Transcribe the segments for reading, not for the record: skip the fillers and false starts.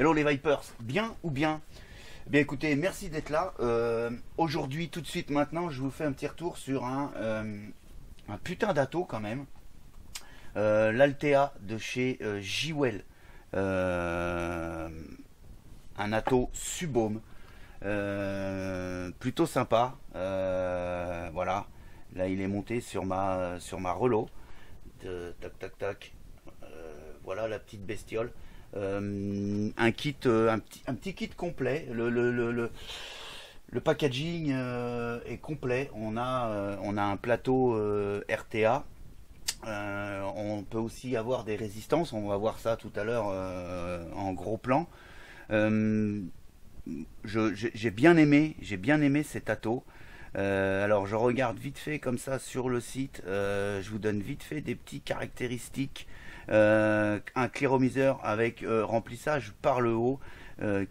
Hello les Vipers, bien ou bien? Eh bien écoutez, merci d'être là. Aujourd'hui, tout de suite maintenant, je vous fais un petit retour sur un putain d'atto quand même. L'Altea de chez Jewel. Euh, un atto Subhome. Plutôt sympa. Voilà. Là il est monté sur ma relo. Tac tac tac. Voilà la petite bestiole. Un petit kit complet. Le packaging est complet. On a un plateau RTA. On peut aussi avoir des résistances. On va voir ça tout à l'heure en gros plan. Euh, j'ai bien aimé cet atto. Alors je regarde vite fait comme ça sur le site. Je vous donne vite fait des petites caractéristiques. Un cléromiseur avec remplissage par le haut,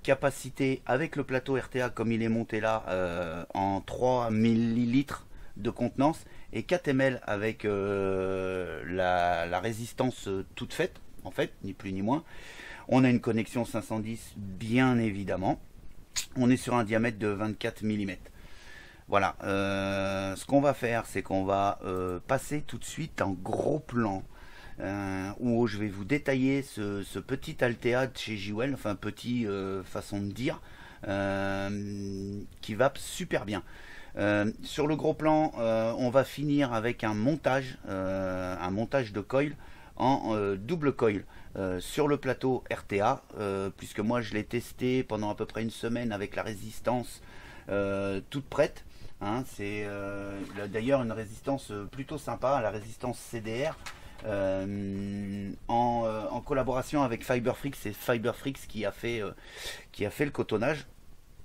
capacité avec le plateau RTA comme il est monté là en 3 millilitres de contenance et 4 ml avec la résistance toute faite en fait, ni plus ni moins. On a une connexion 510 bien évidemment. On est sur un diamètre de 24 mm. Voilà, ce qu'on va faire, c'est qu'on va passer tout de suite en gros plan où je vais vous détailler ce petit Altea de chez Jewel, enfin petit façon de dire, qui va super bien. Sur le gros plan, on va finir avec un montage de coil en double coil sur le plateau RTA, puisque moi je l'ai testé pendant à peu près une semaine avec la résistance toute prête. Hein, c'est d'ailleurs une résistance plutôt sympa, la résistance CDR. En collaboration avec Fiberfrix, c'est Fiberfrix qui a fait le cotonnage,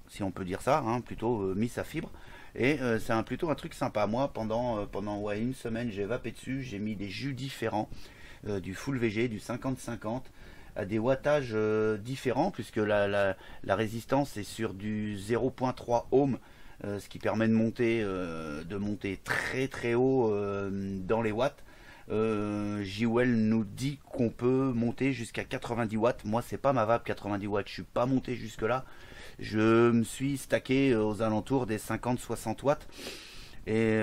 si on peut dire ça, hein, plutôt mis sa fibre. Et c'est plutôt un truc sympa. Moi, pendant ouais, une semaine, j'ai vapé dessus, j'ai mis des jus différents, du full VG, du 50-50, à des wattages différents, puisque la résistance est sur du 0.3 ohm, ce qui permet de monter très très haut dans les watts. Jewel nous dit qu'on peut monter jusqu'à 90 watts. Moi, c'est pas ma vape 90 watts. Je suis pas monté jusque là. Je me suis stacké aux alentours des 50-60 watts. Et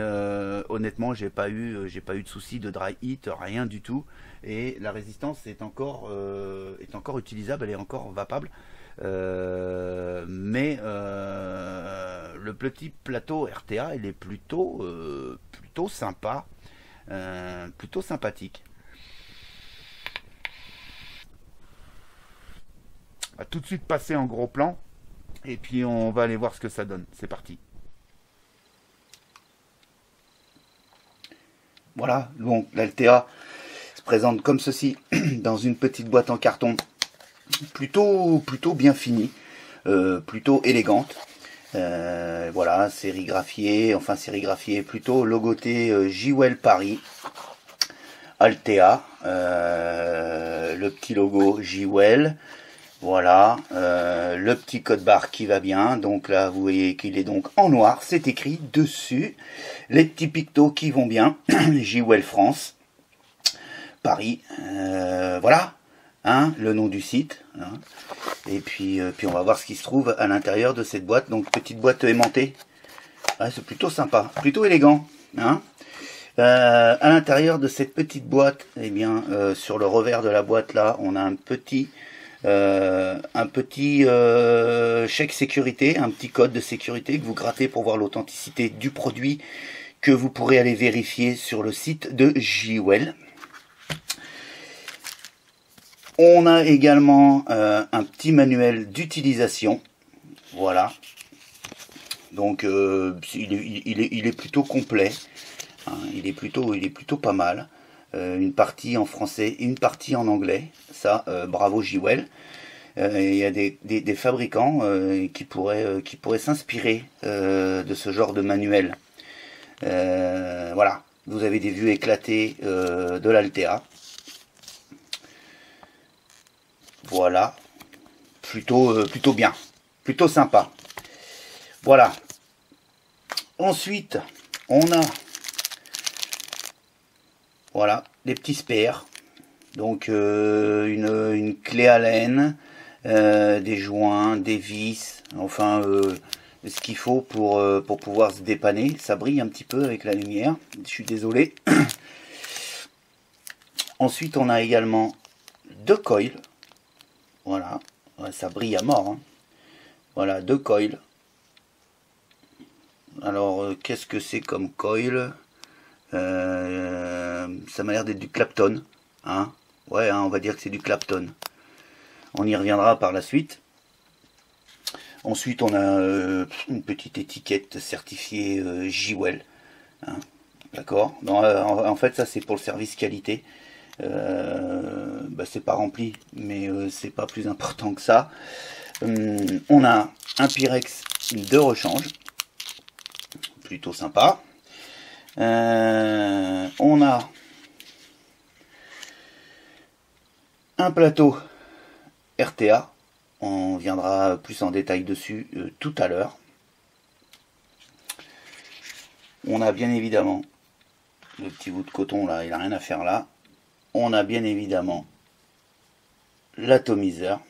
honnêtement, j'ai pas eu de soucis de dry heat, rien du tout. Et la résistance est encore utilisable, elle est encore vapable. Mais le petit plateau RTA, il est plutôt sympa. Plutôt sympathique. On va tout de suite passer en gros plan et puis on va aller voir ce que ça donne. C'est parti. Voilà, donc l'Altea se présente comme ceci dans une petite boîte en carton plutôt bien finie, plutôt élégante. Voilà, sérigraphié, plutôt logoté Jewel Paris, Altea, le petit logo Jewel, voilà, le petit code barre qui va bien, donc là vous voyez qu'il est donc en noir, c'est écrit dessus, les petits pictos qui vont bien, Jewel France, Paris, voilà. Hein, le nom du site, hein. Et puis on va voir ce qui se trouve à l'intérieur de cette boîte. Donc petite boîte aimantée, ouais, c'est plutôt sympa, plutôt élégant, hein. À l'intérieur de cette petite boîte, eh bien sur le revers de la boîte là, on a un petit chèque sécurité, un petit code de sécurité que vous grattez pour voir l'authenticité du produit, que vous pourrez aller vérifier sur le site de Jewel. On a également un petit manuel d'utilisation, voilà. Donc il est plutôt complet, hein, il est plutôt pas mal. Une partie en français et une partie en anglais, ça bravo Jewel. Il y a des fabricants qui pourraient s'inspirer de ce genre de manuel. Voilà, vous avez des vues éclatées de l'Altea. Voilà, plutôt bien, plutôt sympa. Voilà. Ensuite, on a voilà des petits spares. Donc une clé Allen, des joints, des vis, enfin ce qu'il faut pour pouvoir se dépanner. Ça brille un petit peu avec la lumière, je suis désolé. Ensuite on a également 2 coils, voilà, ouais, ça brille à mort, hein. Voilà, 2 coils. Alors qu'est-ce que c'est comme coil? Ça m'a l'air d'être du Clapton, hein. Ouais, hein, on va dire que c'est du Clapton. On y reviendra par la suite. Ensuite, on a une petite étiquette certifiée J-Well, hein, d'accord. En fait, ça c'est pour le service qualité. C'est pas rempli, mais c'est pas plus important que ça. On a un Pyrex de rechange, plutôt sympa. On a un plateau RTA, on viendra plus en détail dessus tout à l'heure. On a bien évidemment le petit bout de coton là, il n'a rien à faire là. On a bien évidemment l'atomiseur,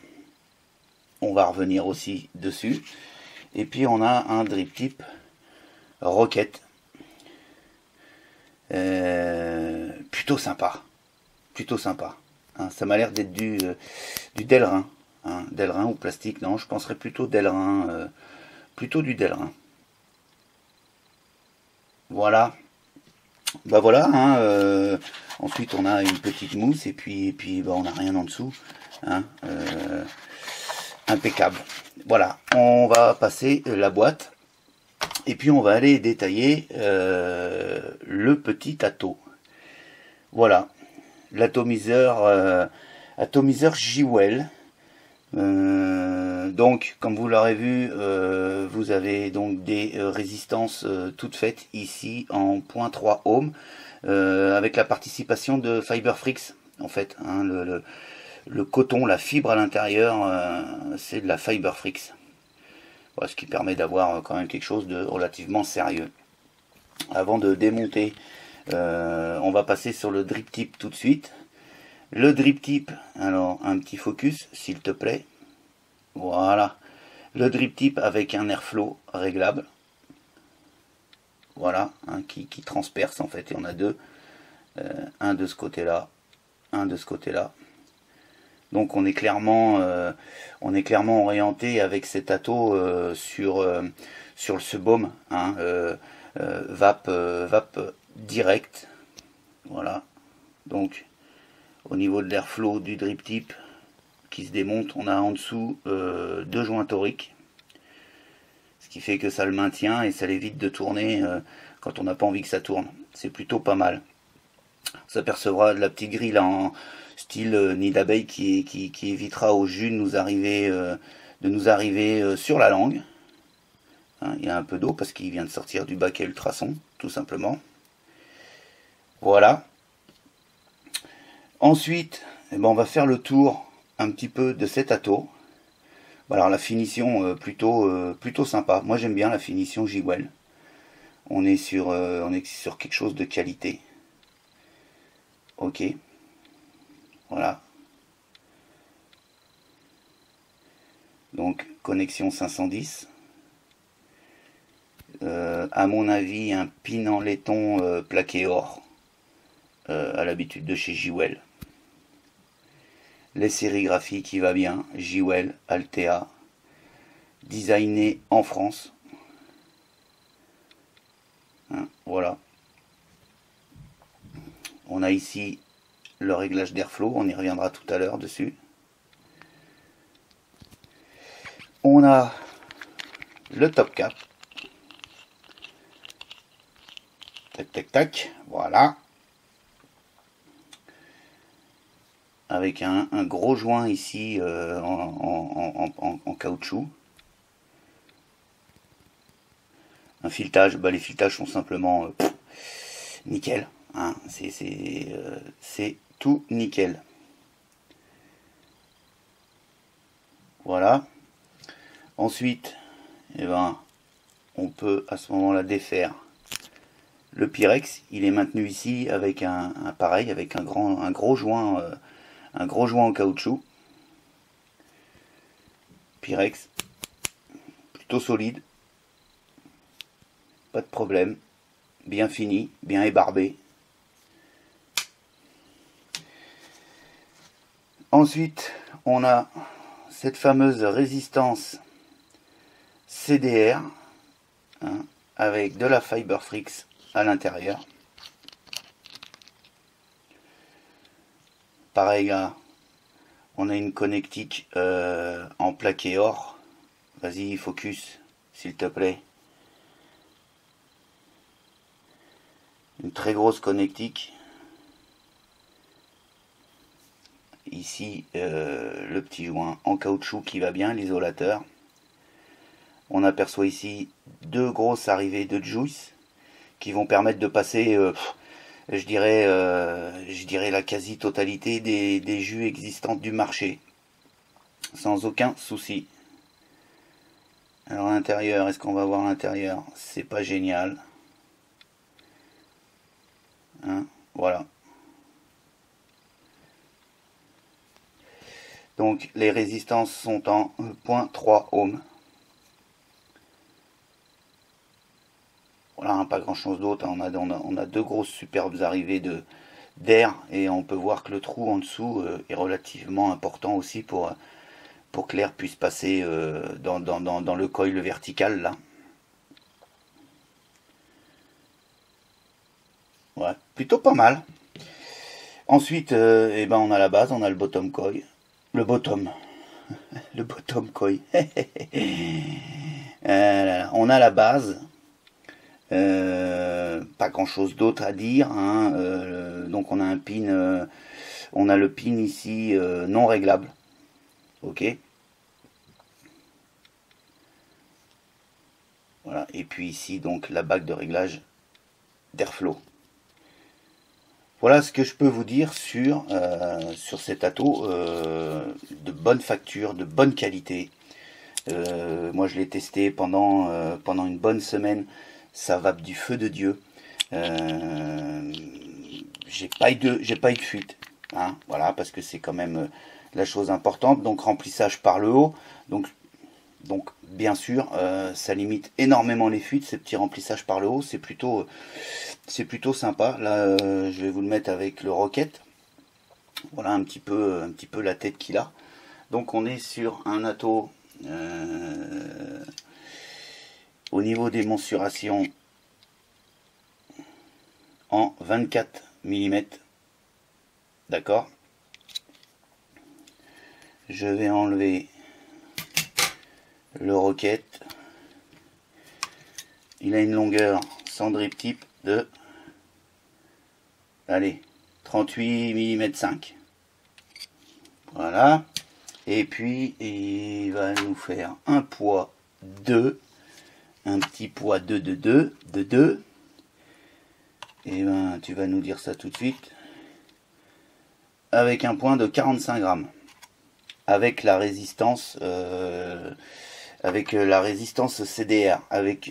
on va revenir aussi dessus. Et puis on a un drip tip Rocket, plutôt sympa, hein. Ça m'a l'air d'être du Delrin, hein, Delrin ou plastique, non, je penserais plutôt Delrin, plutôt du Delrin. Voilà, bah voilà, hein, ensuite on a une petite mousse et puis bah, on n'a rien en dessous, hein, impeccable. Voilà, on va passer la boîte et puis on va aller détailler le petit ato. Voilà, l'atomiseur atomiseur J-Well. Donc comme vous l'aurez vu, vous avez donc des résistances toutes faites ici en 0.3 ohm, avec la participation de Fiberfrix en fait, hein, le coton, la fibre à l'intérieur, c'est de la Fiberfrix, voilà, ce qui permet d'avoir quand même quelque chose de relativement sérieux. Avant de démonter, on va passer sur le drip tip tout de suite. Le drip tip, alors un petit focus s'il te plaît, voilà, le drip tip avec un airflow réglable, voilà, hein, qui transperce en fait, et on a deux, un de ce côté là, un de ce côté là. Donc on est clairement orienté avec cet ato sur le sebum, hein, vape direct, voilà. Donc au niveau de l'airflow du drip tip qui se démonte, on a en dessous 2 joints toriques, ce qui fait que ça le maintient et ça l'évite de tourner quand on n'a pas envie que ça tourne. C'est plutôt pas mal. On s'apercevra de la petite grille en style nid d'abeille qui évitera au jus de nous arriver sur la langue. Hein, il y a un peu d'eau parce qu'il vient de sortir du bac à ultrasons, tout simplement. Voilà. Ensuite, eh ben, on va faire le tour un petit peu de cet ato. Alors la finition plutôt sympa. Moi j'aime bien la finition J-Well. On est sur quelque chose de qualité. Ok. Voilà. Donc connexion 510. À mon avis un pin en laiton plaqué or. À l'habitude de chez J-Well. Les sérigraphies qui va bien, J-Well, Altea, designé en France. Hein, voilà. On a ici le réglage d'airflow, on y reviendra tout à l'heure dessus. On a le top cap. Tac, tac, tac, voilà. Avec un gros joint ici en caoutchouc. Un filetage, bah les filetages sont simplement nickel, hein, c'est tout nickel. Voilà. Ensuite, eh ben, on peut à ce moment-là défaire le Pyrex. Il est maintenu ici avec un pareil, avec un gros joint en caoutchouc. Pyrex. Plutôt solide. Pas de problème. Bien fini, bien ébarbé. Ensuite, on a cette fameuse résistance CDR, hein, avec de la Fiberfrix à l'intérieur. Pareil là, on a une connectique en plaqué or. Vas-y, focus, s'il te plaît. Une très grosse connectique. Ici, le petit joint en caoutchouc qui va bien, l'isolateur. On aperçoit ici deux grosses arrivées de juice qui vont permettre de passer, je dirais la quasi-totalité des jus existantes du marché, sans aucun souci. Alors l'intérieur, est-ce qu'on va voir l'intérieur? C'est pas génial. Hein, voilà. Donc les résistances sont en 0.3 ohm. Voilà, hein, pas grand chose d'autre. On a deux grosses superbes arrivées d'air et on peut voir que le trou en dessous est relativement important aussi pour que l'air puisse passer dans le coil vertical là. Ouais, plutôt pas mal. Ensuite, eh ben, on a la base, on a le bottom coil. Le bottom coil. On a la base. Pas grand chose d'autre à dire, hein. Donc on a un pin, on a le pin ici non réglable. Ok. Voilà. Et puis ici donc la bague de réglage d'airflow. Voilà ce que je peux vous dire sur cet atto de bonne facture, de bonne qualité. Moi je l'ai testé pendant une bonne semaine. Ça va du feu de Dieu. J'ai pas eu de fuite, hein, voilà, parce que c'est quand même la chose importante. Donc remplissage par le haut. Donc bien sûr, ça limite énormément les fuites. Ces petits remplissages par le haut, c'est plutôt sympa. Là, je vais vous le mettre avec le Rocket. Voilà un petit peu la tête qu'il a. Donc on est sur un atto au niveau des mensurations en 24 mm. D'accord. Je vais enlever le Rocket. Il a une longueur sans drip tip de, allez, 38 mm 5. Voilà. Et puis il va nous faire un poids 2, un petit poids 2 de 2. Et ben tu vas nous dire ça tout de suite. Avec un point de 45 grammes. Avec la résistance CDR.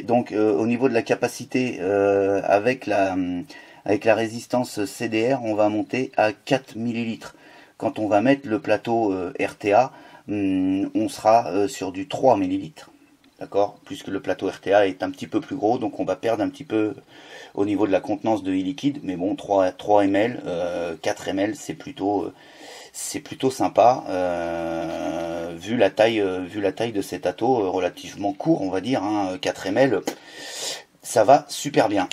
Donc au niveau de la capacité, avec la résistance CDR, on va monter à 4 millilitres. Quand on va mettre le plateau RTA, on sera sur du 3 millilitres. D'accord, puisque le plateau RTA est un petit peu plus gros, donc on va perdre un petit peu au niveau de la contenance de e-liquide. Mais bon, 3 ml, 4 ml, c'est plutôt sympa, vu la taille de cet atto relativement court, on va dire, hein, 4 ml, ça va super bien.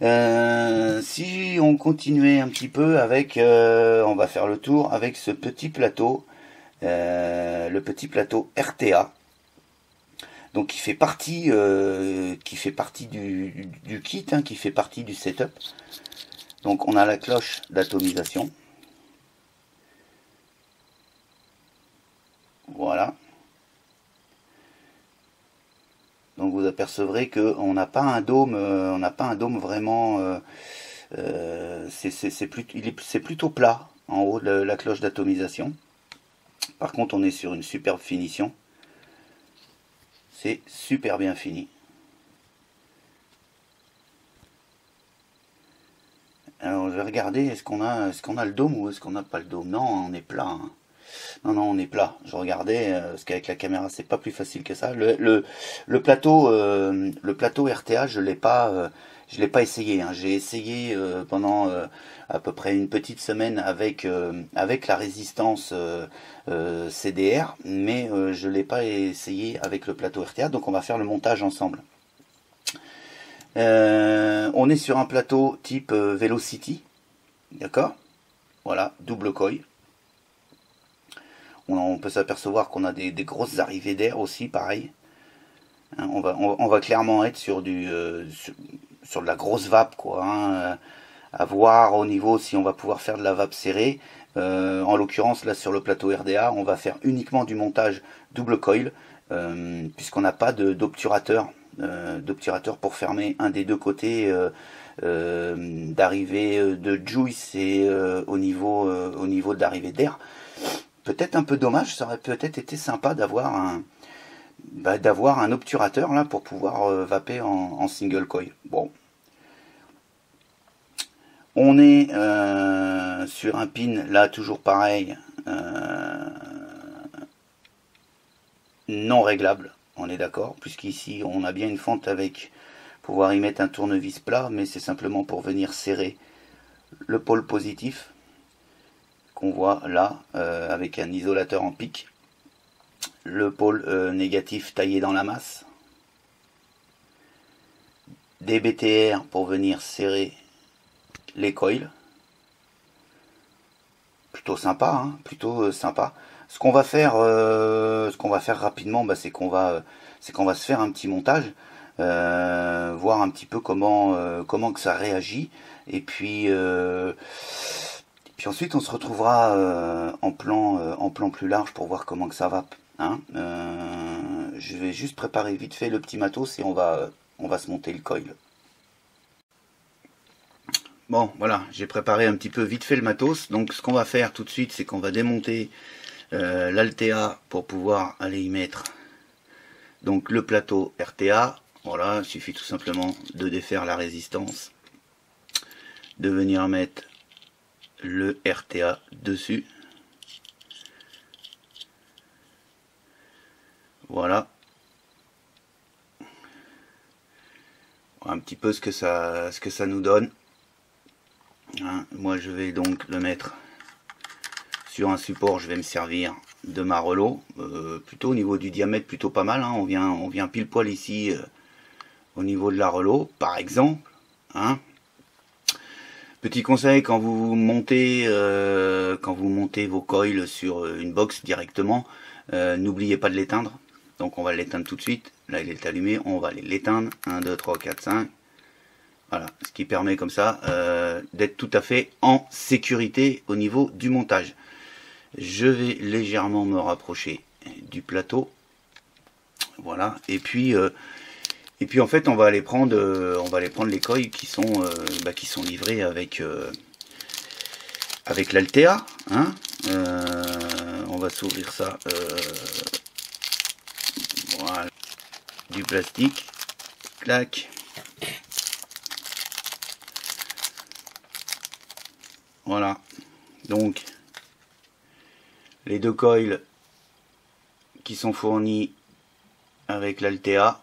Si on continuait un petit peu avec, on va faire le tour avec ce petit plateau, le petit plateau RTA. Donc qui fait partie du kit, hein, qui fait partie du setup. Donc on a la cloche d'atomisation. Voilà. Donc vous apercevrez que on n'a pas un dôme, vraiment. C'est plutôt plat en haut de la cloche d'atomisation. Par contre, on est sur une superbe finition. C'est super bien fini. Alors je vais regarder, est-ce qu'on a le dôme ou est-ce qu'on n'a pas le dôme? Non, on est plat, hein. Non, non, on est plat. Je regardais, parce qu'avec la caméra, c'est pas plus facile que ça. Le plateau RTA, je l'ai pas essayé. Hein. J'ai essayé pendant à peu près une petite semaine avec la résistance CDR, mais je l'ai pas essayé avec le plateau RTA. Donc on va faire le montage ensemble. On est sur un plateau type Velocity, d'accord? Voilà, double coil. On peut s'apercevoir qu'on a des grosses arrivées d'air aussi, pareil. Hein, on va clairement être sur sur de la grosse vape, quoi. Hein, à voir au niveau si on va pouvoir faire de la vape serrée. En l'occurrence, là sur le plateau RDA, on va faire uniquement du montage double coil, puisqu'on n'a pas d'obturateur pour fermer un des deux côtés d'arrivée de juice et au niveau de l'arrivée d'air. Peut-être un peu dommage, ça aurait peut-être été sympa d'avoir un obturateur là pour pouvoir vaper en single coil. Bon, on est sur un pin là toujours pareil, non réglable, on est d'accord, puisqu'ici on a bien une fente avec pouvoir y mettre un tournevis plat, mais c'est simplement pour venir serrer le pôle positif qu'on voit là avec un isolateur en pic, le pôle négatif taillé dans la masse, des BTR pour venir serrer les coils, plutôt sympa, hein, plutôt sympa. Ce qu'on va faire rapidement, c'est qu'on va se faire un petit montage, voir un petit peu comment que ça réagit, et puis ensuite on se retrouvera en plan plus large pour voir comment que ça va. Hein. Je vais juste préparer vite fait le petit matos et on va se monter le coil. Bon, voilà, j'ai préparé un petit peu vite fait le matos. Donc ce qu'on va faire tout de suite, c'est qu'on va démonter l'Altea pour pouvoir aller y mettre donc le plateau RTA. Voilà, il suffit tout simplement de défaire la résistance, de venir mettre le RTA dessus. Voilà. Un petit peu ce que ça nous donne. Hein, moi je vais donc le mettre sur un support, je vais me servir de ma relo, plutôt au niveau du diamètre plutôt pas mal, hein, on vient pile poil ici au niveau de la relo par exemple. Hein. Petit conseil, quand vous montez vos coils sur une box directement, n'oubliez pas de l'éteindre. Donc on va l'éteindre tout de suite. Là il est allumé, on va aller l'éteindre. 1, 2, 3, 4, 5. Voilà, ce qui permet comme ça d'être tout à fait en sécurité au niveau du montage. Je vais légèrement me rapprocher du plateau. Voilà, et puis en fait on va aller prendre les coils qui sont livrés avec l'Altea. Hein. On va s'ouvrir ça. Voilà, du plastique. Clac. Voilà, donc les deux coils qui sont fournis avec l'Altea.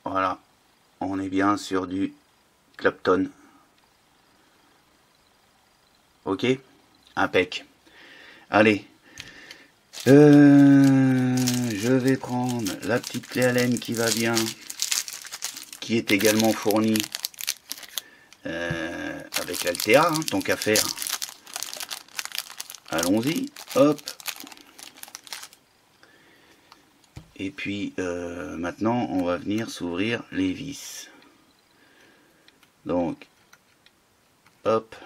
Voilà, on est bien sur du Clapton. Ok, impec. Allez, je vais prendre la petite clé Allen qui va bien, qui est également fournie avec l'Altea, hein, tant qu'à faire. Allons-y, hop. Et puis maintenant on va venir s'ouvrir les vis. Donc hop.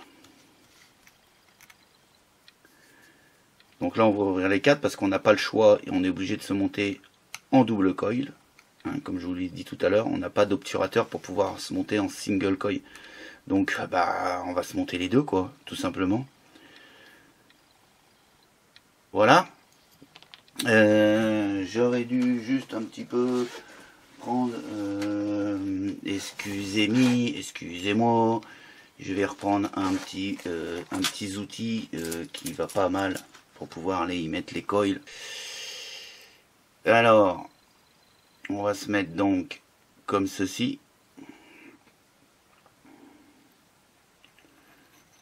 Donc là on va ouvrir les 4 parce qu'on n'a pas le choix et on est obligé de se monter en double coil. Hein, comme je vous l'ai dit tout à l'heure, on n'a pas d'obturateur pour pouvoir se monter en single coil. Donc on va se monter les deux, quoi, tout simplement. Voilà. J'aurais dû juste un petit peu prendre, excusez-moi, Je vais reprendre un petit outil qui va pas mal pour pouvoir aller y mettre les coils. Alors, on va se mettre donc comme ceci.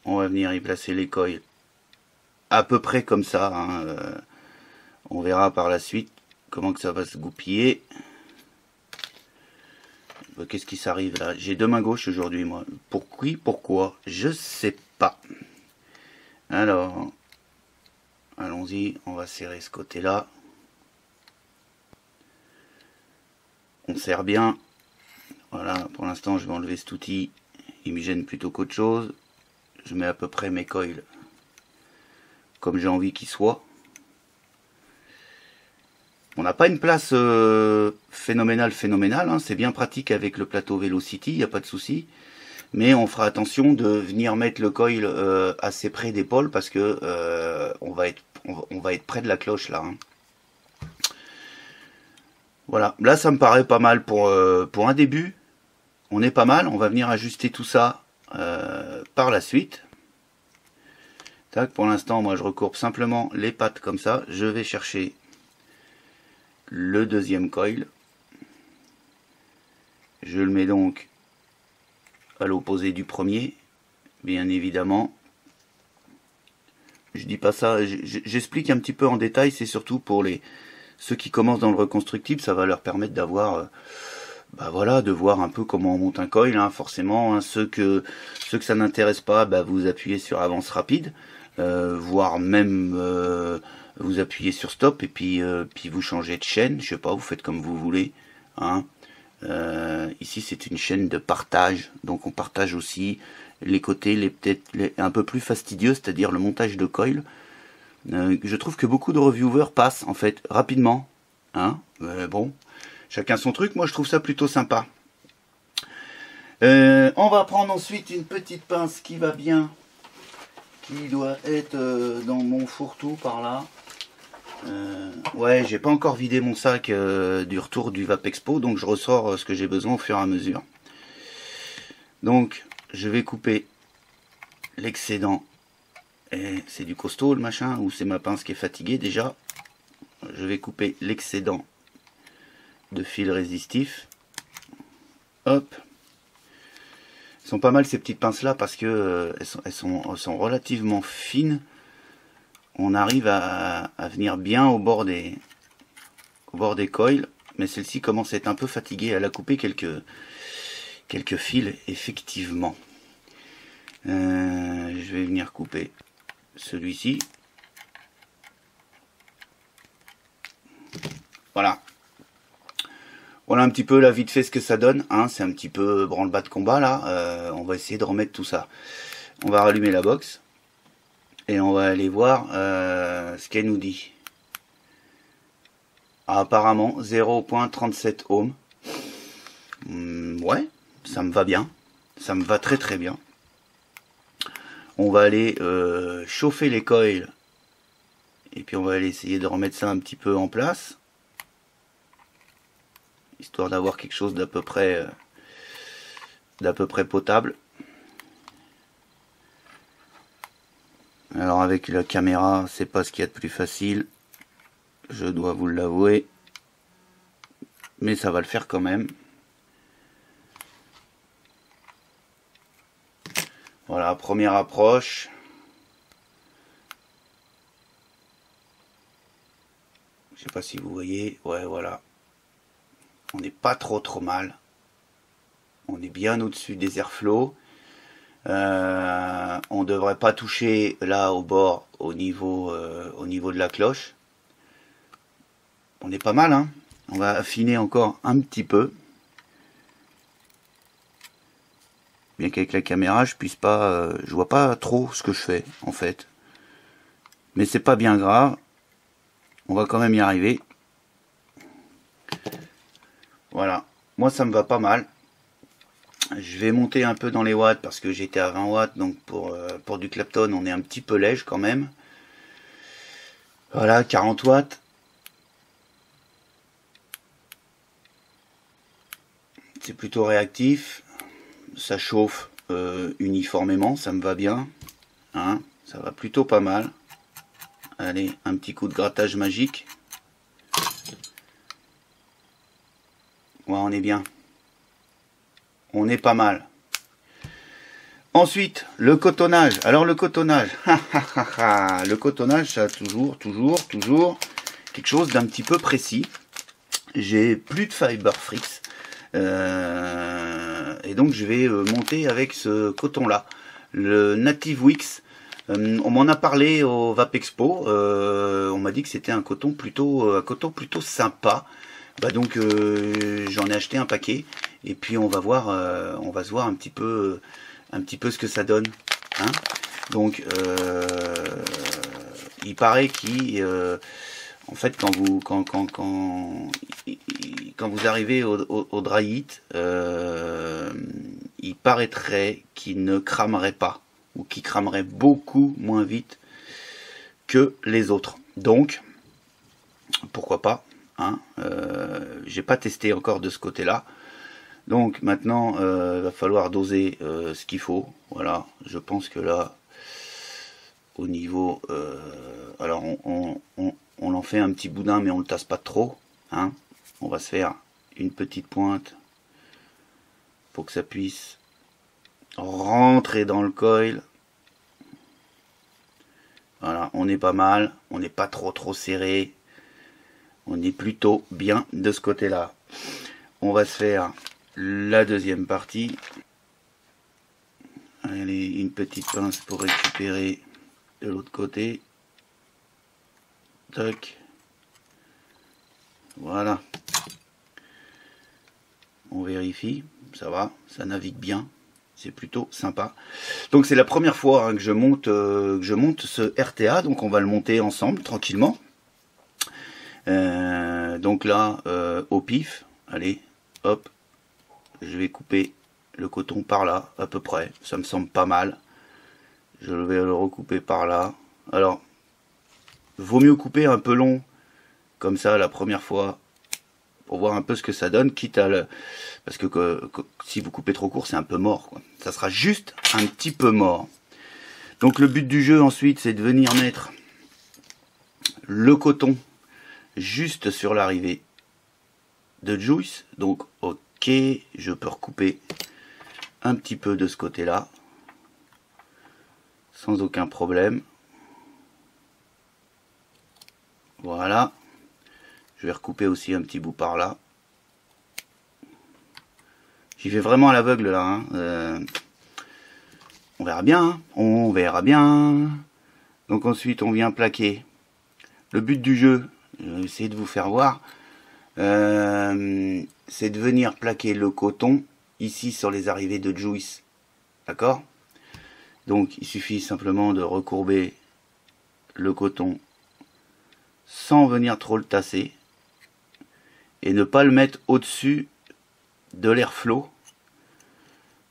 On va venir y placer les coils à peu près comme ça. Hein, on verra par la suite comment que ça va se goupiller. Qu'est-ce qui s'arrive là? J'ai deux mains gauches aujourd'hui, moi. Pourquoi? Je sais pas. Alors, allons-y. On va serrer ce côté-là. On serre bien. Voilà, pour l'instant, je vais enlever cet outil. Il me gêne plutôt qu'autre chose. Je mets à peu près mes coils comme j'ai envie qu'ils soient. On n'a pas une place phénoménale, hein. C'est bien pratique avec le plateau Velocity, il n'y a pas de souci. Mais on fera attention de venir mettre le coil assez près d'épaule parce que on va être près de la cloche là. Hein. Voilà, là ça me paraît pas mal pour un début. On est pas mal, on va venir ajuster tout ça par la suite. Tac, pour l'instant, moi je recourbe simplement les pattes comme ça. Je vais chercher le deuxième coil. Je le mets donc à l'opposé du premier, bien évidemment. Je dis pas ça, j'explique un petit peu en détail, c'est surtout pour ceux qui commencent dans le reconstructible, ça va leur permettre d'avoir voilà, de voir un peu comment on monte un coil, hein, forcément. Hein, ceux que ça n'intéresse pas, vous appuyez sur avance rapide, voire même vous appuyez sur stop et puis vous changez de chaîne, je sais pas, vous faites comme vous voulez. Hein. Ici c'est une chaîne de partage, donc on partage aussi les côtés, peut-être un peu plus fastidieux, c'est-à-dire le montage de coil. Je trouve que beaucoup de reviewers passent en fait rapidement. Hein. Bon, chacun son truc, moi je trouve ça plutôt sympa. On va prendre ensuite une petite pince qui va bien, qui doit être dans mon fourre-tout par là. Ouais, j'ai pas encore vidé mon sac du retour du Vapexpo, donc je ressors ce que j'ai besoin au fur et à mesure. Donc, je vais couper l'excédent. Et c'est du costaud le machin, ou c'est ma pince qui est fatiguée déjà. Je vais couper l'excédent de fil résistif. Hop. Elles sont pas mal ces petites pinces là parce que elles sont relativement fines. On arrive à venir bien au bord des coils, mais celle-ci commence à être un peu fatiguée. Elle a coupé quelques fils, effectivement. Je vais venir couper celui-ci. Voilà. Voilà un petit peu là vite fait ce que ça donne. Hein. C'est un petit peu branle-bas de combat là. On va essayer de remettre tout ça. On va rallumer la box. Et on va aller voir ce qu'elle nous dit. Ah, apparemment 0.37 ohms. Ouais, ça me va bien. Ça me va très très bien. On va aller chauffer les coils. Et puis on va aller essayer de remettre ça un petit peu en place. Histoire d'avoir quelque chose d'à peu près potable. Alors avec la caméra, c'est pas ce qu'il y a de plus facile, je dois vous l'avouer, mais ça va le faire quand même. Voilà, première approche. Je sais pas si vous voyez, ouais voilà. On n'est pas trop mal. On est bien au-dessus des airflows. On devrait pas toucher là au bord au niveau de la cloche. On est pas mal, hein. On va affiner encore un petit peu, bien qu'avec la caméra je puisse pas, je vois pas trop ce que je fais en fait, mais c'est pas bien grave, on va quand même y arriver. Voilà, moi ça me va pas mal. Je vais monter un peu dans les watts parce que j'étais à 20 watts, donc pour du Clapton on est un petit peu léger quand même. Voilà, 40 watts. C'est plutôt réactif, ça chauffe uniformément, ça me va bien. Hein, ça va plutôt pas mal. Allez, un petit coup de grattage magique. Ouais, on est bien. On est pas mal. Ensuite, le cotonnage. Alors le cotonnage, le cotonnage, ça a toujours quelque chose d'un petit peu précis. J'ai plus de Fiber Fricks. Et donc je vais monter avec ce coton-là. Le Native Wix. On m'en a parlé au Vap Expo. On m'a dit que c'était un coton plutôt sympa. Bah donc j'en ai acheté un paquet. Et puis on va se voir un petit peu ce que ça donne, hein. Donc il paraît en fait quand vous arrivez au dry heat, il paraîtrait qu'il ne cramerait pas, ou qu'il cramerait beaucoup moins vite que les autres. Donc pourquoi pas, hein. J'ai pas testé encore de ce côté là. Donc maintenant, il va falloir doser ce qu'il faut. Voilà, je pense que là, au niveau... alors, on en fait un petit boudin, mais on ne le tasse pas trop. Hein. On va se faire une petite pointe pour que ça puisse rentrer dans le coil. Voilà, on est pas mal. On n'est pas trop serré. On est plutôt bien de ce côté-là. On va se faire... la deuxième partie. Allez, une petite pince pour récupérer de l'autre côté. Tac. Voilà. On vérifie. Ça va, ça navigue bien. C'est plutôt sympa. Donc c'est la première fois, hein, que je monte ce RTA. Donc on va le monter ensemble, tranquillement. Donc là, au pif. Allez, hop. Je vais couper le coton par là, à peu près. Ça me semble pas mal. Je vais le recouper par là. Alors, vaut mieux couper un peu long, comme ça, la première fois, pour voir un peu ce que ça donne, quitte à le... Parce que si vous coupez trop court, c'est un peu mort, quoi. Ça sera juste un petit peu mort. Donc le but du jeu, ensuite, c'est de venir mettre le coton juste sur l'arrivée de Juice. Donc, ok. Je peux recouper un petit peu de ce côté-là, sans aucun problème. Voilà. Je vais recouper aussi un petit bout par là. J'y vais vraiment à l'aveugle là, hein. On verra bien, hein. On verra bien. Donc ensuite, on vient plaquer. Le but du jeu, je vais essayer de vous faire voir. C'est de venir plaquer le coton ici sur les arrivées de Juice. D'accord? Donc il suffit simplement de recourber le coton sans venir trop le tasser et ne pas le mettre au-dessus de l'airflow.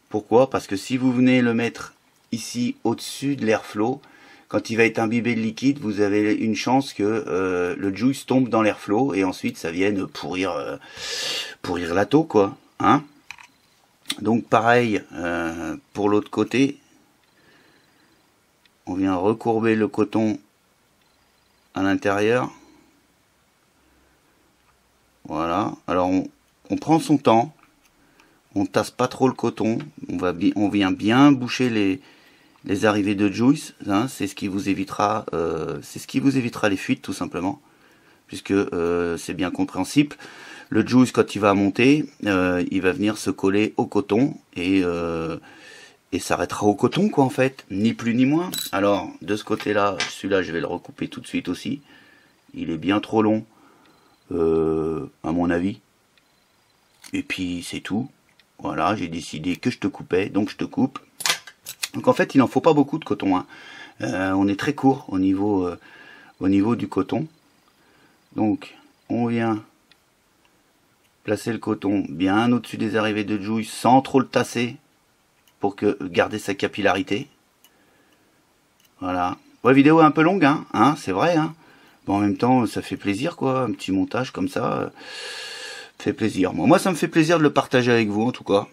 Pourquoi? Parce que si vous venez le mettre ici au-dessus de l'airflow, quand il va être imbibé de liquide, vous avez une chance que le juice tombe dans l'airflow et ensuite ça vienne pourrir la taux, quoi. Hein? Donc pareil pour l'autre côté. On vient recourber le coton à l'intérieur. Voilà. Alors on prend son temps. On tasse pas trop le coton. On vient bien boucher les arrivées de juice, hein, c'est ce qui vous évitera les fuites, tout simplement, puisque c'est bien compréhensible. Le juice, quand il va monter, il va venir se coller au coton et s'arrêtera au coton, quoi, en fait, ni plus ni moins. Alors de ce côté-là, celui-là, je vais le recouper tout de suite aussi. Il est bien trop long, à mon avis. Et puis c'est tout. Voilà, j'ai décidé que je te coupais, donc je te coupe. Donc en fait, il n'en faut pas beaucoup de coton, hein. On est très court au niveau du coton. Donc on vient placer le coton bien au-dessus des arrivées de juice sans trop le tasser pour garder sa capillarité. Voilà. Ouais, vidéo est un peu longue, hein, c'est vrai, hein. Bon, en même temps, ça fait plaisir, quoi. Un petit montage comme ça, fait plaisir. Bon, moi, ça me fait plaisir de le partager avec vous, en tout cas.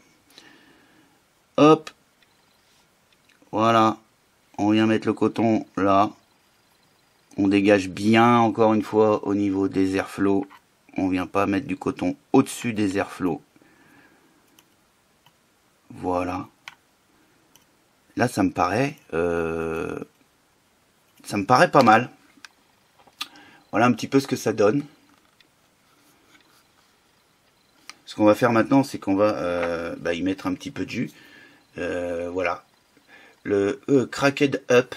Hop. Voilà, on vient mettre le coton là. On dégage bien encore une fois au niveau des airflows. On vient pas mettre du coton au-dessus des airflows. Voilà. Là, ça me paraît pas mal. Voilà un petit peu ce que ça donne. Ce qu'on va faire maintenant, c'est qu'on va y mettre un petit peu de jus. Voilà. Le Cracked Up.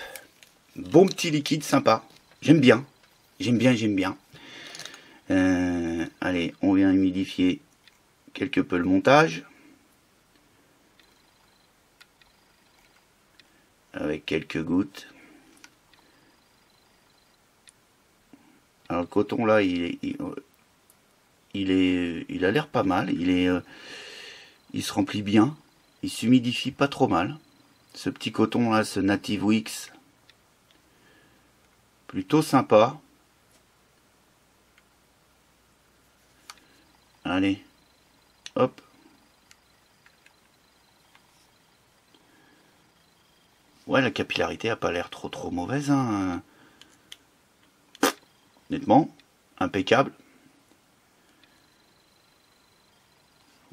Bon petit liquide sympa. J'aime bien. J'aime bien. Allez, on vient humidifier quelque peu le montage. Avec quelques gouttes. Alors le coton là, il a l'air pas mal. Il se remplit bien. Il s'humidifie pas trop mal. Ce petit coton là, ce Native Wix, plutôt sympa. Allez, hop. Ouais, la capillarité a pas l'air trop mauvaise, hein. Honnêtement, impeccable.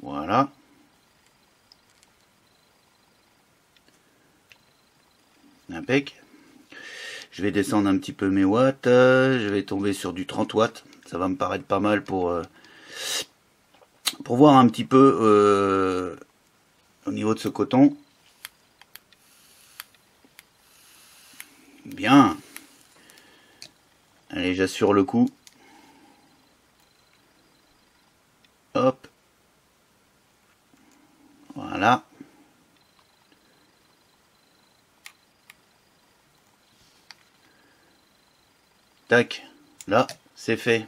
Voilà. Impec. Je vais descendre un petit peu mes watts. Je vais tomber sur du 30 watts. Ça va me paraître pas mal pour voir un petit peu au niveau de ce coton. Bien. Allez, j'assure le coup. Hop. Voilà. Tac. Là, c'est fait.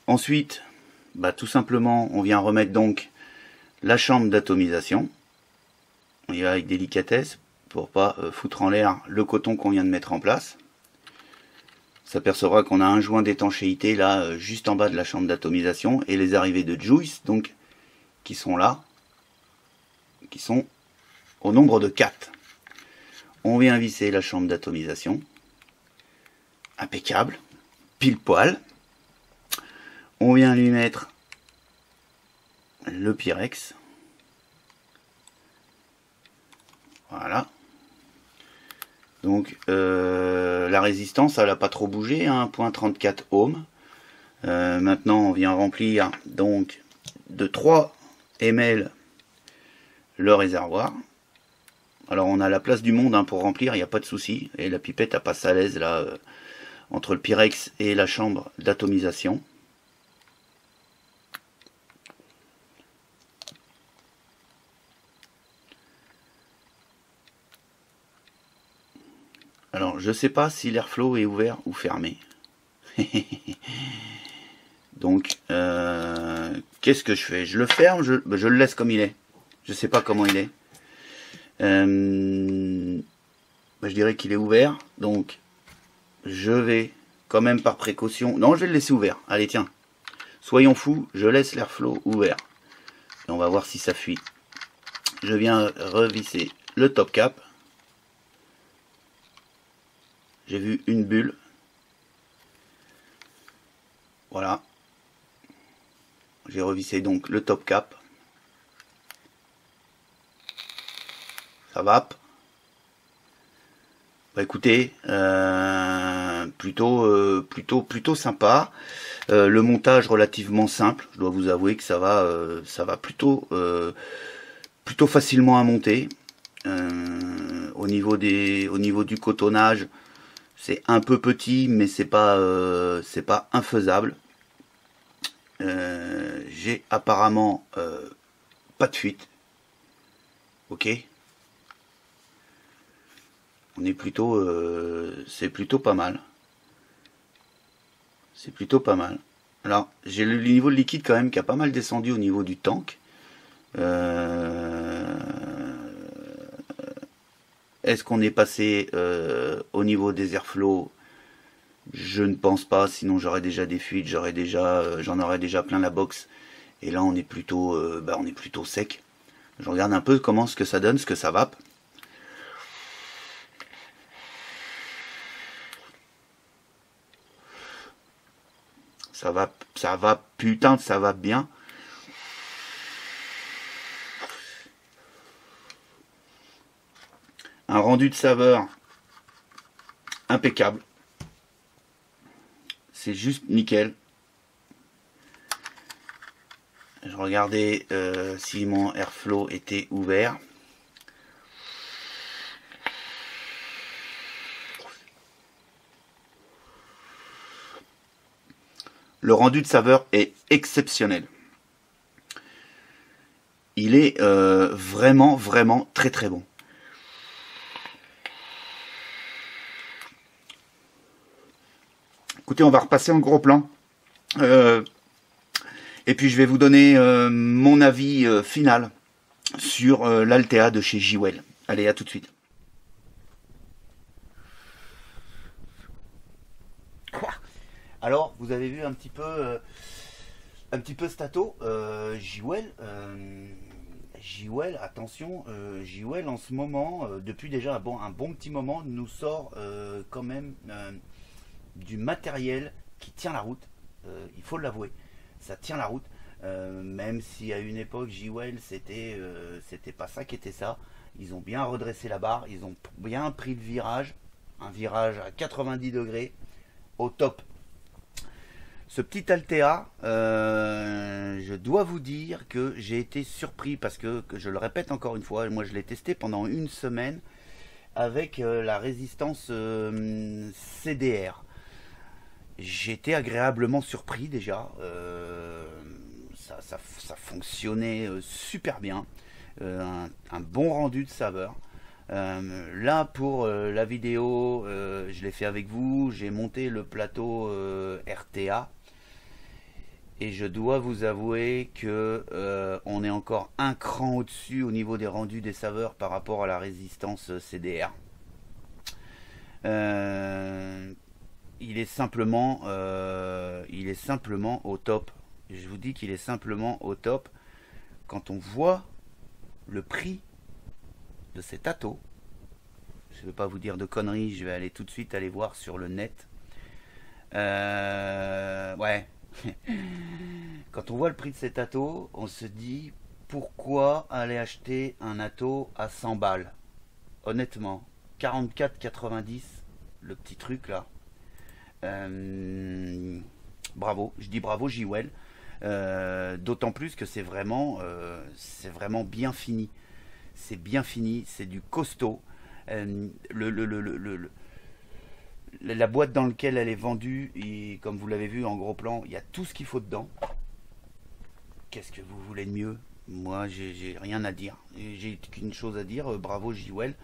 Ensuite, tout simplement, on vient remettre donc la chambre d'atomisation. On y va avec délicatesse pour pas foutre en l'air le coton qu'on vient de mettre en place. On s'apercevra qu'on a un joint d'étanchéité là, juste en bas de la chambre d'atomisation, et les arrivées de Juice, donc, qui sont là, qui sont au nombre de 4. On vient visser la chambre d'atomisation. Impeccable. Pile poil. On vient lui mettre le Pyrex. Voilà. Donc la résistance, elle n'a pas trop bougé, 1.34 ohms. Maintenant, on vient remplir donc de 3 ml le réservoir. Alors on a la place du monde pour remplir, il n'y a pas de souci. Et la pipette, elle passe à l'aise là entre le Pyrex et la chambre d'atomisation. Alors, je ne sais pas si l'airflow est ouvert ou fermé. Donc, qu'est-ce que je fais? Je le ferme, je le laisse comme il est. Je ne sais pas comment il est. Je dirais qu'il est ouvert. Donc, je vais, quand même par précaution... Non, je vais le laisser ouvert. Allez, tiens. Soyons fous, je laisse l'airflow ouvert. Et on va voir si ça fuit. Je viens revisser le top cap. J'ai vu une bulle. Voilà. J'ai revissé donc le top cap. Ça va. Écoutez, plutôt sympa. Le montage relativement simple. Je dois vous avouer que ça va plutôt facilement à monter. Au niveau du cotonnage, c'est un peu petit, mais c'est pas infaisable. J'ai apparemment pas de fuite. Ok. On est plutôt, c'est plutôt pas mal. C'est plutôt pas mal. Alors, j'ai le niveau de liquide quand même qui a pas mal descendu au niveau du tank. Est-ce qu'on est passé au niveau des airflows? Je ne pense pas, sinon j'aurais déjà des fuites, j'en aurais déjà plein la box. Et là on est plutôt sec. Je regarde un peu comment ce que ça donne, ce que ça vape. putain, ça va bien. Un rendu de saveur impeccable. C'est juste nickel. Je regardais si mon airflow était ouvert. Le rendu de saveur est exceptionnel. Il est vraiment, vraiment très très bon. Écoutez, on va repasser en gros plan. Et puis je vais vous donner mon avis final sur l'Altea de chez J-Well. Allez, à tout de suite. Alors, vous avez vu un petit peu Stato, J-Well. J-Well, attention, J-Well en ce moment, depuis déjà un bon petit moment, nous sort quand même du matériel qui tient la route. Il faut l'avouer, ça tient la route. Même si à une époque J-Well c'était pas ça qui était ça. Ils ont bien redressé la barre, ils ont bien pris le virage, un virage à 90 degrés au top. Ce petit Altea, je dois vous dire que j'ai été surpris parce que je le répète encore une fois, moi je l'ai testé pendant une semaine avec la résistance CDR. J'ai été agréablement surpris déjà, ça fonctionnait super bien, un bon rendu de saveur. Là pour la vidéo, je l'ai fait avec vous, j'ai monté le plateau RTA. Et je dois vous avouer que on est encore un cran au-dessus au niveau des rendus des saveurs par rapport à la résistance CDR. Il est simplement au top. Je vous dis qu'il est simplement au top. Quand on voit le prix de cet Atto, je ne vais pas vous dire de conneries, je vais aller tout de suite aller voir sur le net. Ouais. Quand on voit le prix de cet Atto, on se dit pourquoi aller acheter un Atto à 100 balles. Honnêtement, 44,90 le petit truc là. Bravo, je dis bravo J-Well. D'autant plus que c'est vraiment bien fini. C'est bien fini, c'est du costaud. La boîte dans laquelle elle est vendue, et comme vous l'avez vu en gros plan, il y a tout ce qu'il faut dedans. Qu'est-ce que vous voulez de mieux? Moi, j'ai rien à dire. J'ai qu'une chose à dire, bravo J-Well.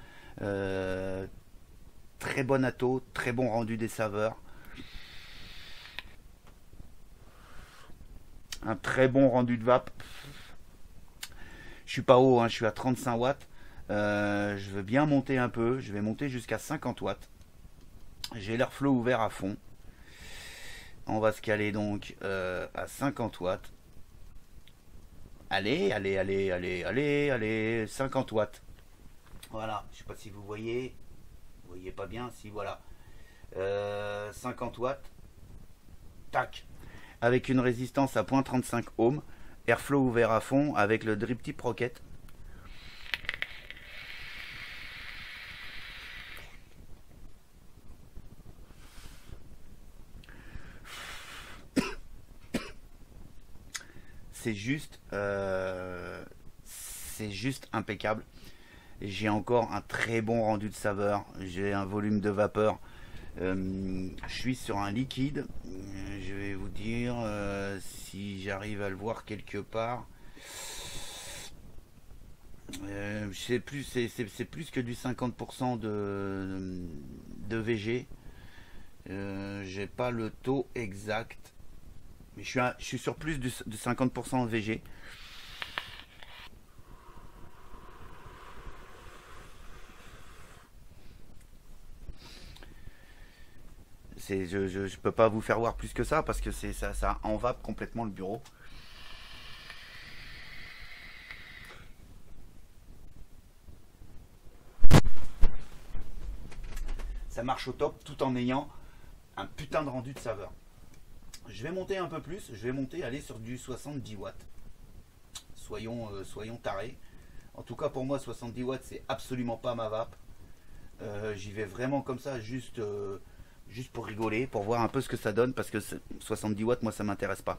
Très bon Atto, très bon rendu des saveurs. Un très bon rendu de vape. Je suis pas haut, hein, je suis à 35 watts. Je veux bien monter un peu, je vais monter jusqu'à 50 watts. J'ai l'airflow ouvert à fond. On va se caler donc à 50 watts. Allez, 50 watts. Voilà, je sais pas si vous voyez. Vous voyez pas bien, si voilà. 50 watts. Tac. Avec une résistance à 0.35 ohms. Airflow ouvert à fond avec le Drip Tip Rocket. C'est juste impeccable. J'ai encore un très bon rendu de saveur. J'ai un volume de vapeur. Je suis sur un liquide. Je vais vous dire si j'arrive à le voir quelque part. C'est plus que du 50% de VG. J'ai pas le taux exact. Mais je suis sur plus de 50% VG. Je peux pas vous faire voir plus que ça parce que ça envape complètement le bureau. Ça marche au top tout en ayant un putain de rendu de saveur. Je vais monter un peu plus, je vais monter, aller sur du 70 watts. Soyons tarés. En tout cas pour moi 70 watts c'est absolument pas ma vape. J'y vais vraiment comme ça, juste pour rigoler, pour voir un peu ce que ça donne, parce que 70 watts moi ça m'intéresse pas.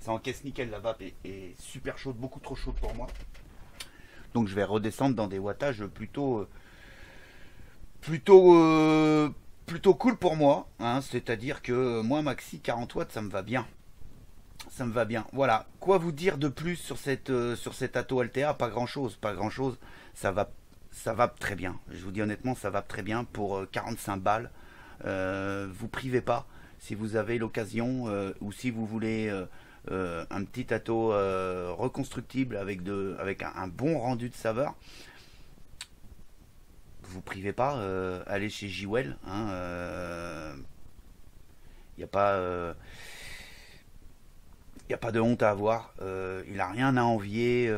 Ça encaisse nickel, la vape est super chaude, beaucoup trop chaude pour moi. Donc je vais redescendre dans des wattages plutôt cool pour moi, hein. C'est-à-dire que moi maxi 40 watts ça me va bien. Ça me va bien. Voilà. Quoi vous dire de plus sur cet Atto Altea? Pas grand chose, pas grand chose. Ça va très bien. Je vous dis honnêtement, ça va très bien pour 45 balles. Vous privez pas si vous avez l'occasion ou si vous voulez un petit Atto reconstructible avec un bon rendu de saveur. Vous privez pas, allez chez Jewel. Il n'y a pas. Il n'y a pas de honte à avoir, il n'a rien à envier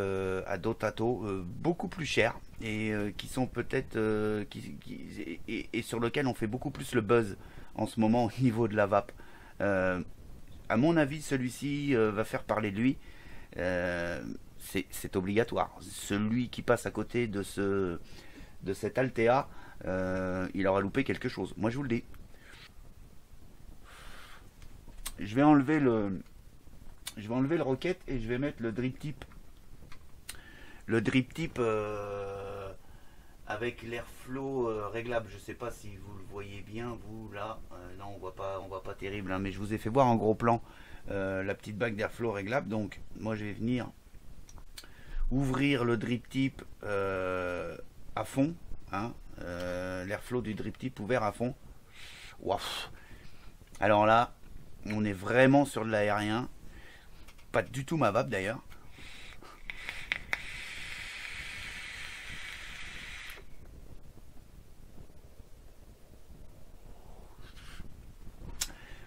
à d'autres Atto beaucoup plus chers et qui sont peut-être et sur lesquels on fait beaucoup plus le buzz en ce moment au niveau de la vape. À mon avis, celui-ci va faire parler de lui. C'est obligatoire. Celui qui passe à côté de cet Altea, il aura loupé quelque chose. Moi, je vous le dis. Je vais enlever le Rocket et je vais mettre le drip tip. Le drip tip avec l'airflow réglable. Je sais pas si vous le voyez bien, vous là. Non, on voit pas terrible, hein, mais je vous ai fait voir en gros plan la petite bague d'airflow réglable. Donc, moi, je vais venir ouvrir le drip tip à fond. Hein, l'airflow du drip tip ouvert à fond. Wow. Alors là, on est vraiment sur de l'aérien. Pas du tout ma vape d'ailleurs.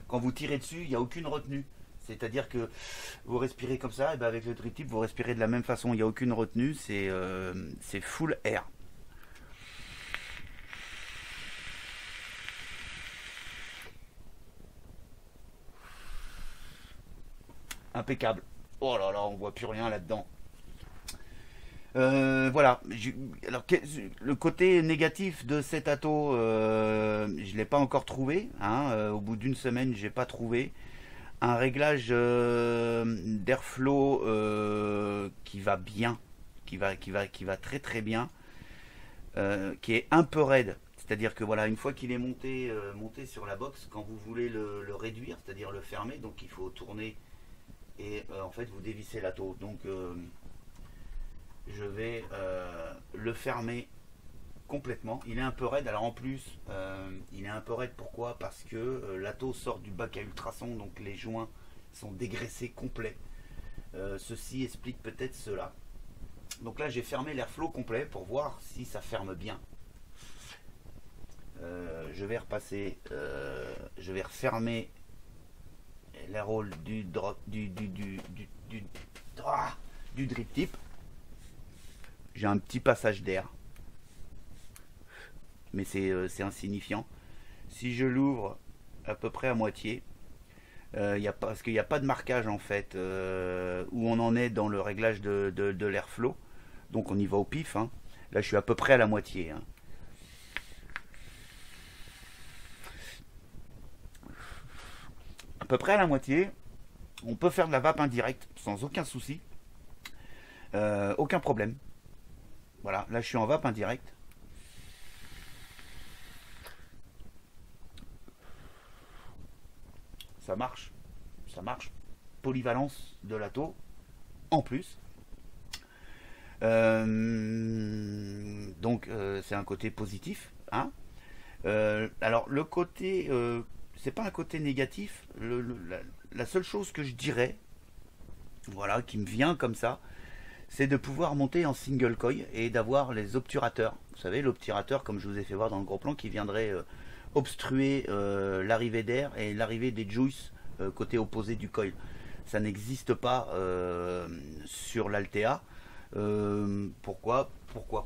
Quand vous tirez dessus, il n'y a aucune retenue. C'est-à-dire que vous respirez comme ça, et ben avec le drip tip, vous respirez de la même façon. Il n'y a aucune retenue, c'est full air. Impeccable. Oh là là, on voit plus rien là-dedans. Voilà. Alors, le côté négatif de cet Atto, je l'ai pas encore trouvé. Hein. Au bout d'une semaine, j'ai pas trouvé un réglage d'airflow qui va bien, qui va très très bien, qui est un peu raide. C'est-à-dire que voilà, une fois qu'il est monté sur la box, quand vous voulez le réduire, c'est-à-dire le fermer, donc il faut tourner et en fait vous dévissez l'Atto. Donc je vais le fermer complètement. Il est un peu raide. Alors en plus, il est un peu raide. Pourquoi? Parce que l'Atto sort du bac à ultrasons, donc les joints sont dégraissés complets. Ceci explique peut-être cela. Donc là, j'ai fermé l'airflow complet pour voir si ça ferme bien. Je vais repasser. Je vais refermer la roll du drip tip. J'ai un petit passage d'air, mais c'est insignifiant. Si je l'ouvre à peu près à moitié, parce qu'il n'y a pas de marquage en fait où on en est dans le réglage de l'airflow, donc on y va au pif. Hein. Là, je suis à peu près à la moitié. Hein. À peu près à la moitié. On peut faire de la vape indirecte sans aucun souci, aucun problème. Voilà, là je suis en vape indirect. Ça marche. Polyvalence de l'Atto en plus. Donc c'est un côté positif. Hein. Alors le côté, c'est pas un côté négatif. La seule chose que je dirais, voilà, qui me vient comme ça, c'est de pouvoir monter en single coil et d'avoir les obturateurs. Vous savez, l'obturateur, comme je vous ai fait voir dans le gros plan, qui viendrait obstruer l'arrivée d'air et l'arrivée des juices côté opposé du coil. Ça n'existe pas sur l'Altea. Pourquoi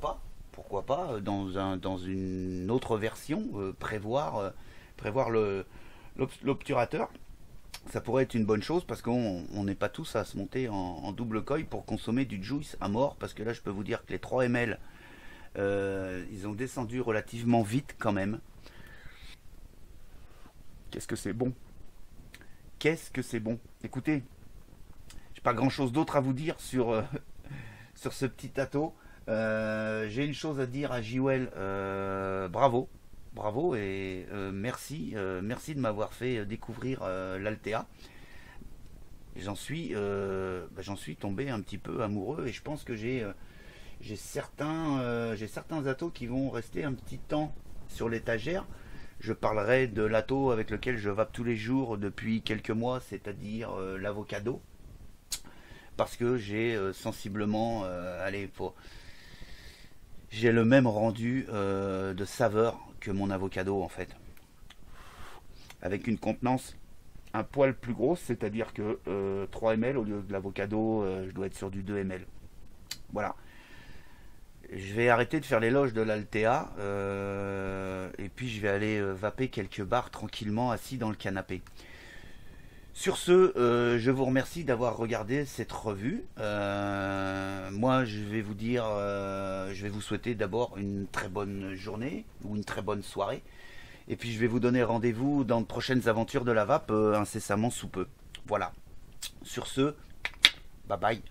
pas? pourquoi pas, dans une autre version, prévoir l'obturateur. Ça pourrait être une bonne chose parce qu'on n'est pas tous à se monter en double coil pour consommer du juice à mort. Parce que là, je peux vous dire que les 3 ml, ils ont descendu relativement vite quand même. Qu'est-ce que c'est bon! Qu'est-ce que c'est bon! Écoutez, j'ai pas grand-chose d'autre à vous dire sur, sur ce petit tato. J'ai une chose à dire à Jiwell, bravo. Bravo et merci, merci de m'avoir fait découvrir l'Altea. J'en suis tombé un petit peu amoureux et je pense que j'ai certains atos qui vont rester un petit temps sur l'étagère. Je parlerai de l'ato avec lequel je vape tous les jours depuis quelques mois, c'est-à-dire l'avocado, parce que j'ai sensiblement, j'ai le même rendu de saveur que mon avocado en fait, avec une contenance un poil plus grosse, c'est-à-dire que 3 ml au lieu de l'avocado, je dois être sur du 2 ml. Voilà. Je vais arrêter de faire l'éloge de l'Altea et puis je vais aller vaper quelques barres tranquillement assis dans le canapé. Sur ce, je vous remercie d'avoir regardé cette revue. Moi, je vais vous dire, je vais vous souhaiter d'abord une très bonne journée ou une très bonne soirée. Et puis, je vais vous donner rendez-vous dans de prochaines aventures de la vape incessamment sous peu. Voilà. Sur ce, bye bye.